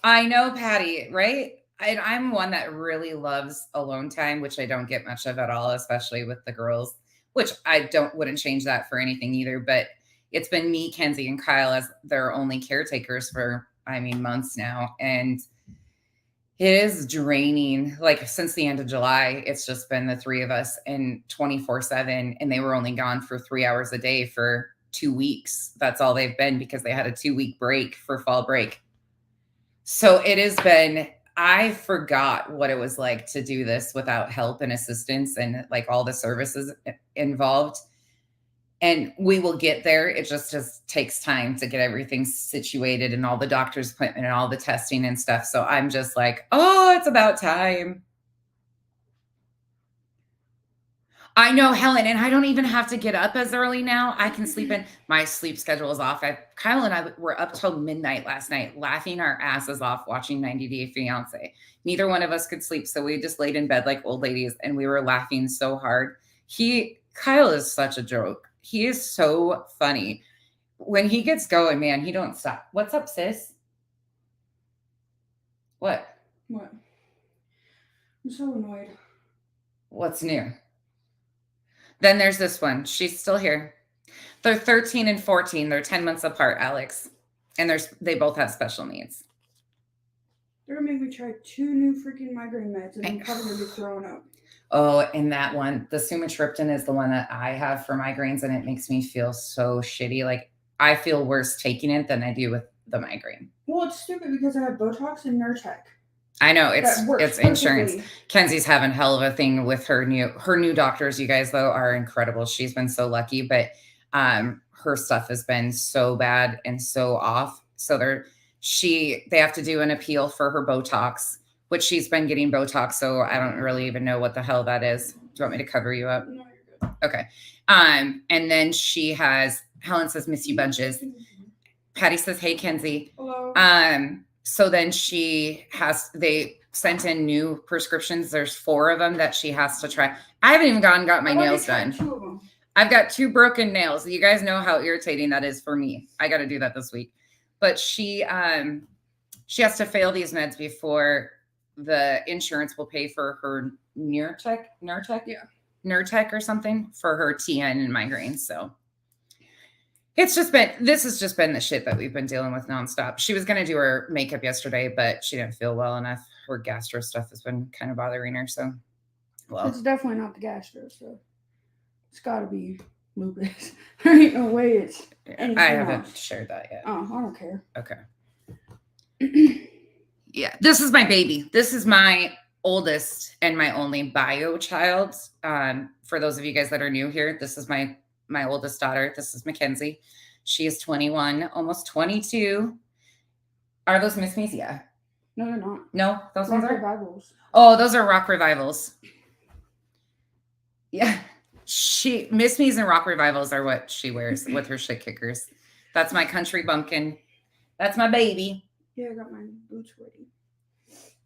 I know, Patty, right? I'm one that really loves alone time, which I don't get much of at all, especially with the girls, which I wouldn't change that for anything either. But it's been me, Kenzie, and Kyle as their only caretakers for, months now. And it is draining. Like since the end of July, it's just been the 3 of us and 24/7. And they were only gone for 3 hours a day for 2 weeks. That's all they've been because they had a 2-week break for fall break. So it has been, I forgot what it was like to do this without help and assistance and like all the services involved. And we will get there. It just takes time to get everything situated and all the doctor's appointment and all the testing and stuff. So I'm just like, oh, it's about time. I know, Helen, and I don't even have to get up as early now. I can sleep in. My sleep schedule is off. Kyle and I were up till midnight last night, laughing our asses off watching 90 Day Fiance. Neither one of us could sleep, so we just laid in bed like old ladies, and we were laughing so hard. Kyle is such a joke. He is so funny. When he gets going, man, he don't stop. What's up, sis? What? What? I'm so annoyed. What's new? Then there's this one. She's still here. They're 13 and 14. They're 10 months apart, Alex. And they both have special needs. They're going to make me try 2 new freaking migraine meds and I'm probably going to be throwing up. Oh, and that one, the sumatriptan is the one that I have for migraines, and it makes me feel so shitty. Like I feel worse taking it than I do with the migraine. Well, it's stupid because I have Botox and Nurtec. I know it's insurance. Kenzie's having hell of a thing with her new doctors. You guys though are incredible. She's been so lucky, but her stuff has been so bad and so off. So they have to do an appeal for her Botox, which she's been getting Botox. So I don't really even know what the hell that is. Do you want me to cover you up? No, you're good. Okay. And then Helen says, miss you bunches. Patty says, hey, Kenzie. Hello. So then they sent in new prescriptions. There's 4 of them that she has to try. I haven't even got my nails done. 2 of them. I've got 2 broken nails. You guys know how irritating that is for me. I got to do that this week. But she has to fail these meds before the insurance will pay for her Nurtec? Yeah. Nurtec or something for her TN and migraines. So this has just been the shit that we've been dealing with nonstop. She was going to do her makeup yesterday, but she didn't feel well enough. her gastro stuff has been kind of bothering her. So, well, It's definitely not the gastro stuff. It's got to be lupus. There ain't no way it's anything I haven't else. shared that yet. Oh, I don't care. Okay. Yeah, this is my baby. This is my oldest and my only bio child. For those of you guys that are new here, this is my oldest daughter. This is Mackenzie. She is 21, almost 22. Are those Miss Me's? Yeah. No, they're not. No, those ones Rock are. revivals. Oh, those are Rock Revivals. Yeah. Miss Me's and Rock Revivals are what she wears with her shit kickers. That's my country bumpkin. That's my baby. Yeah, I got my boots ready.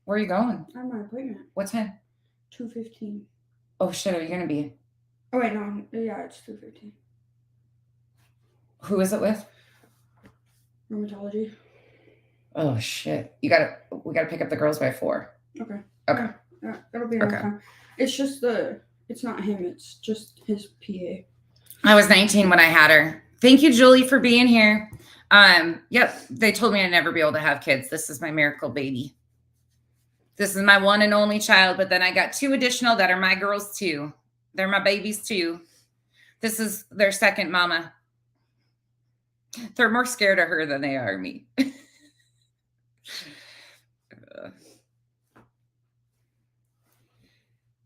Where are you going? I have my appointment. What time? 2:15. Oh shit, are you gonna be? Oh wait, no. Yeah, it's 2:15. Who is it with? Rheumatology. Oh shit. We gotta pick up the girls by 4. Okay. Okay. Yeah, that'll be enough Okay. time. It's just it's not him, it's just his PA. I was 19 when I had her. Thank you, Julie, for being here. Yep, they told me I'd never be able to have kids. This is my miracle baby. This is my one and only child, but then I got 2 additional that are my girls too. They're my babies too. This is their second mama. They're more scared of her than they are me.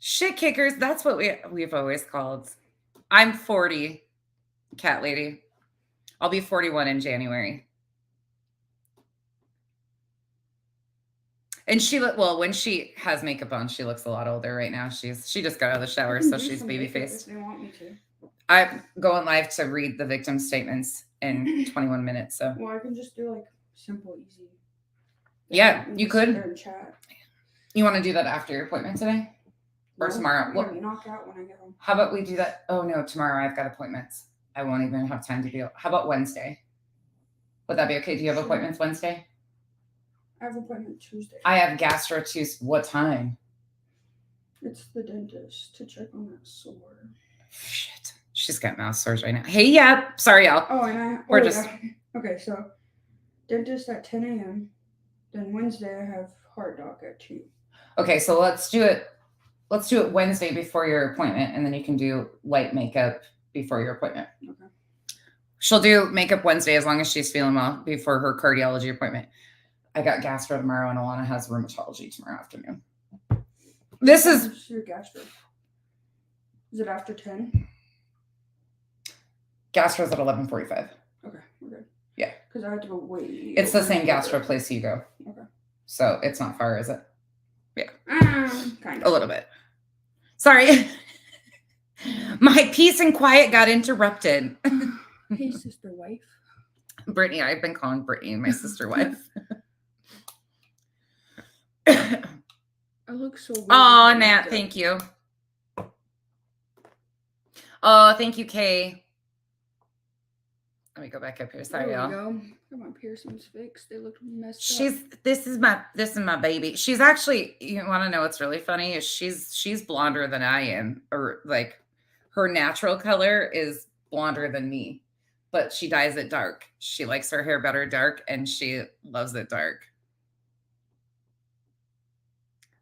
Shit kickers, that's what we've always called. I'm 40, cat lady. I'll be 41 in January. And when she has makeup on, she looks a lot older right now. She just got out of the shower, so she's baby faced. They want me to. I'm going live to read the victim statements in 21 minutes. So Well, I can just do like simple, easy. Yeah, And you just could. sit there and chat. You want to do that after your appointment today? Or No, tomorrow? I'm gonna knock out when I get home. How about we do that? Oh no, tomorrow I've got appointments. I won't even have time to do. How about Wednesday? Would that be okay? Do you have Sure. appointments Wednesday? I have appointment Tuesday. I have gastro Tuesday. What time? It's the dentist to check on that sore. Shit. She's got mouth sores right now. Hey, yeah. Sorry, y'all. Oh, and We're just- yeah. Okay, so dentist at 10 a.m. Then Wednesday I have heart doc at 2. Okay, so let's do it. Let's do it Wednesday before your appointment, and then you can do light makeup before your appointment. Okay. She'll do makeup Wednesday as long as she's feeling well before her cardiology appointment. I got gastro tomorrow, and Alana has rheumatology tomorrow afternoon. This is What's your gastro? Is it after 10? gastro's at 11:45. Okay, we're good. Yeah. Because I had to go wait. It's the same gastro place you go. Okay. So it's not far, is it? Kind A of. little bit. Sorry. My peace and quiet got interrupted. Hey, sister wife. Brittany, I've been calling Brittany my sister wife. I look so weird. Oh, with Nat, makeup. thank you. Oh, thank you, Kay. Let me go back up here. Sorry, There y'all. we go. Got my piercings fixed. They look messed up. This is my baby. She's actually, you want to know what's really funny is she's blonder than I am, or like her natural color is blonder than me, but she dyes it dark. She likes her hair better dark, and she loves it dark.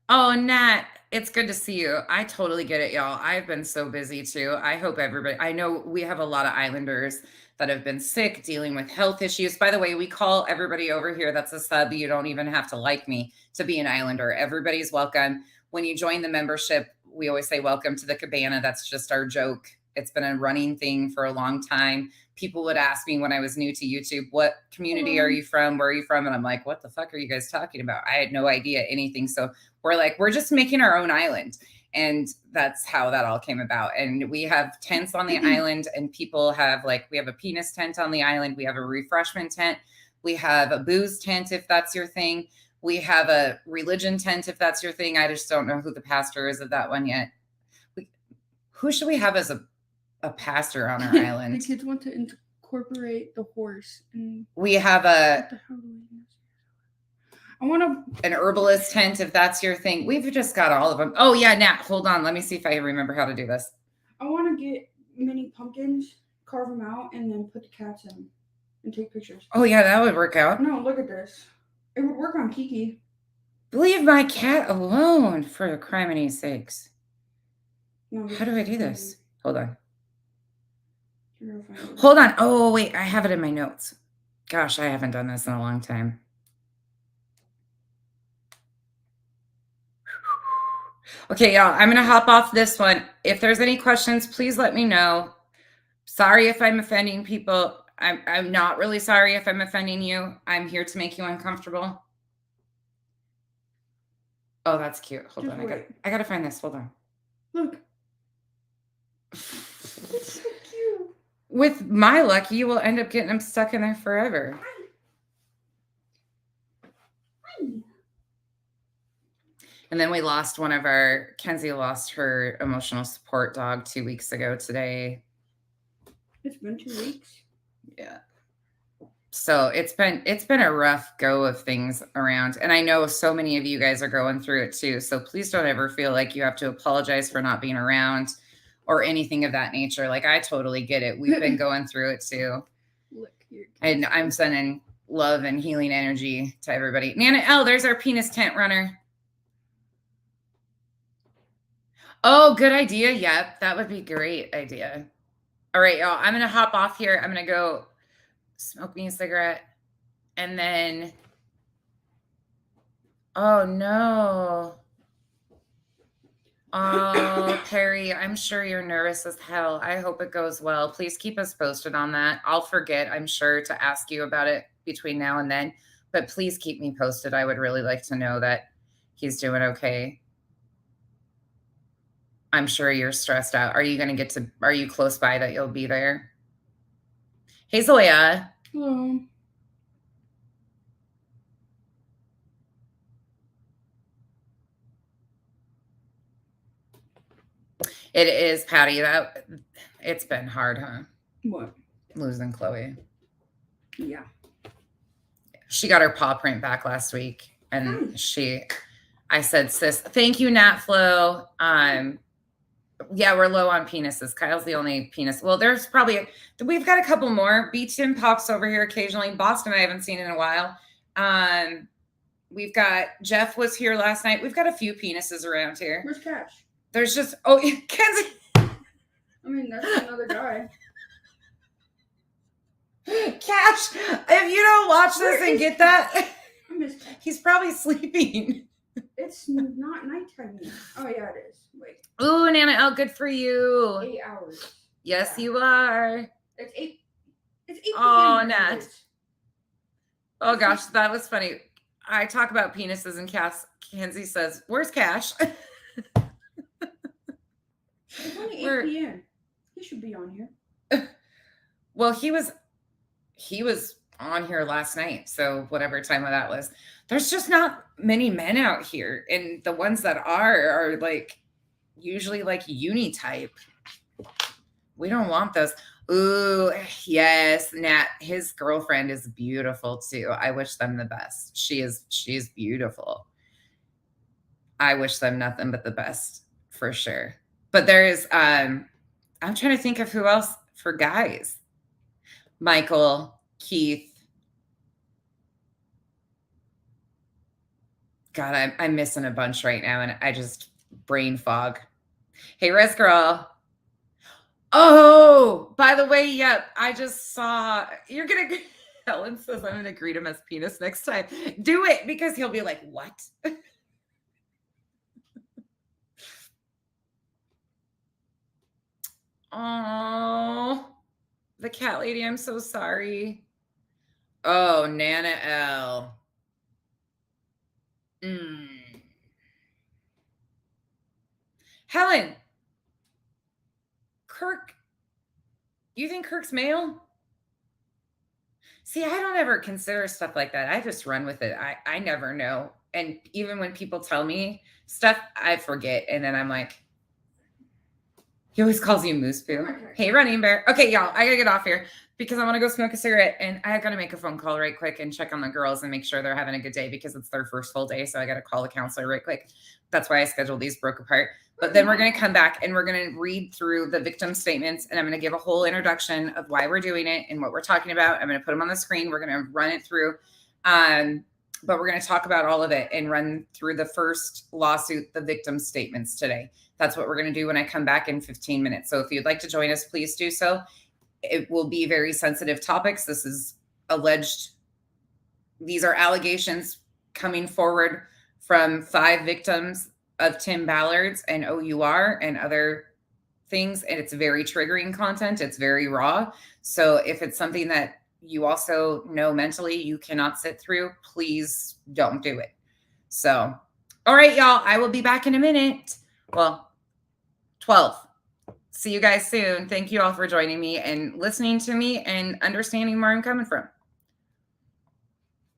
Oh, Nat, it's good to see you. I totally get it, y'all. I've been so busy too. I hope everybody, I know we have a lot of Islanders that have been sick, dealing with health issues. By the way, we call everybody over here that's a sub. You don't even have to like me to be an Islander. Everybody's welcome. When you join the membership, we always say, welcome to the cabana. That's just our joke. It's been a running thing for a long time. People would ask me when I was new to YouTube, what community are you from? Where are you from? And I'm like, what the fuck are you guys talking about? I had no idea anything. So we're just making our own island. And that's how that all came about. And we have tents on the island, and people have we have a penis tent on the island. We have a refreshment tent. We have a booze tent, if that's your thing. We have a religion tent, if that's your thing. I just don't know who the pastor is of that one yet. Who should we have as a pastor on our island? The kids want to incorporate the horse. And We have what the hell do we use? I want an herbalist tent, if that's your thing. We've just got all of them. Oh yeah, Nat, hold on. Let me see if I remember how to do this. to get mini pumpkins, carve them out, and then put the cats in them and take pictures. Oh yeah, that would work out. No, look at this. It would work on Kiki. Leave my cat alone for the criminy sakes. No, How do I do this? Hold on. You're gonna find it. Hold on. Oh, wait. I have it in my notes. Gosh, I haven't done this in a long time. Okay, y'all, I'm going to hop off this one. If there's any questions, please let me know. Sorry if I'm offending people. I'm not really sorry if I'm offending you. I'm here to make you uncomfortable. Oh, that's cute. Hold Just on. wait. I got to find this. Hold on. Look. It's so cute. With my luck, you will end up getting them stuck in there forever. And then we lost one of our, Kenzie lost her emotional support dog 2 weeks ago today. It's been 2 weeks. Yeah. So it's been a rough go of things around. And I know so many of you guys are going through it too. So please don't ever feel like you have to apologize for not being around or anything of that nature. Like, I totally get it. We've been going through it too. Look here. And I'm sending love and healing energy to everybody. Nana L, there's our penis tent runner. Oh, good idea. Yep, that would be a great idea. All right, y'all. I'm going to hop off here. I'm going to go smoke me a cigarette. And then, oh, no. Oh, Perry, I'm sure you're nervous as hell. I hope it goes well. Please keep us posted on that. I'll forget, I'm sure, to ask you about it between now and then. But please keep me posted. I would really like to know that he's doing okay. I'm sure you're stressed out. Are you close by that you'll be there? Hey, Zoya. Hello. It is, Patty. It's been hard, huh? What? Losing Chloe. Yeah. She got her paw print back last week, and I said, sis, thank you, Nat Flo. Yeah, we're low on penises. Kyle's the only penis. Well, we've got a couple more. Beaton pops over here occasionally. Boston, I haven't seen in a while. We've got Jeff was here last night. We've got a few penises around here. Where's Cash? There's just, Kenzie. I mean, that's another guy. Cash, if you don't watch this and get that, I miss Cash. he's probably sleeping. It's not nighttime yet. Oh, yeah, it is. Wait. Ooh, Nana L, good for you. 8 hours. Yes, Yeah. you are. It's 8 Oh, p.m. Nat. Oh, gosh, that was funny. I talk about penises and Kenzie says, where's Cash? It's only 8 p.m. He should be on here. Well, he was on here last night. So whatever time that was, there's just not many men out here. And the ones that are like usually like uni type. We don't want those. Ooh, yes. Nat, his girlfriend is beautiful too. I wish them the best. She's beautiful. I wish them nothing but the best for sure. But there is, I'm trying to think of who else for guys. Michael, Keith. God, I'm missing a bunch right now, and I just brain fog. Hey, Rez Girl. Oh, by the way, yep, I just saw Helen says I'm gonna greet him as penis next time. Do it, because he'll be like, what? Oh, the cat lady, I'm so sorry. Oh, Nana L. Helen, Kirk, you think Kirk's male? See, I don't ever consider stuff like that. I just run with it. I never know. And even when people tell me stuff, I forget. And then I'm like, he always calls you Moose Poo. Okay. Hey, Running Bear. Okay, y'all, I gotta get off here because I want to go smoke a cigarette, and I gotta make a phone call right quick and check on the girls and make sure they're having a good day because it's their first full day. So I gotta call the counselor right quick. That's why I scheduled these broke apart. But then we're gonna come back and we're gonna read through the victim statements, and I'm gonna give a whole introduction of why we're doing it and what we're talking about. I'm gonna put them on the screen. We're gonna run it through. but we're going to talk about all of it and run through the first lawsuit, the victim statements today. That's what we're going to do when I come back in 15 minutes. So if you'd like to join us, please do so. It will be very sensitive topics. This is these are allegations coming forward from 5 victims of Tim Ballard's and OUR and other things. And it's very triggering content. It's very raw. So if it's something that you also know mentally you cannot sit through, please don't do it. So, all right, y'all, I will be back in a minute. Well, 12. See you guys soon. Thank you all for joining me and listening to me and understanding where I'm coming from.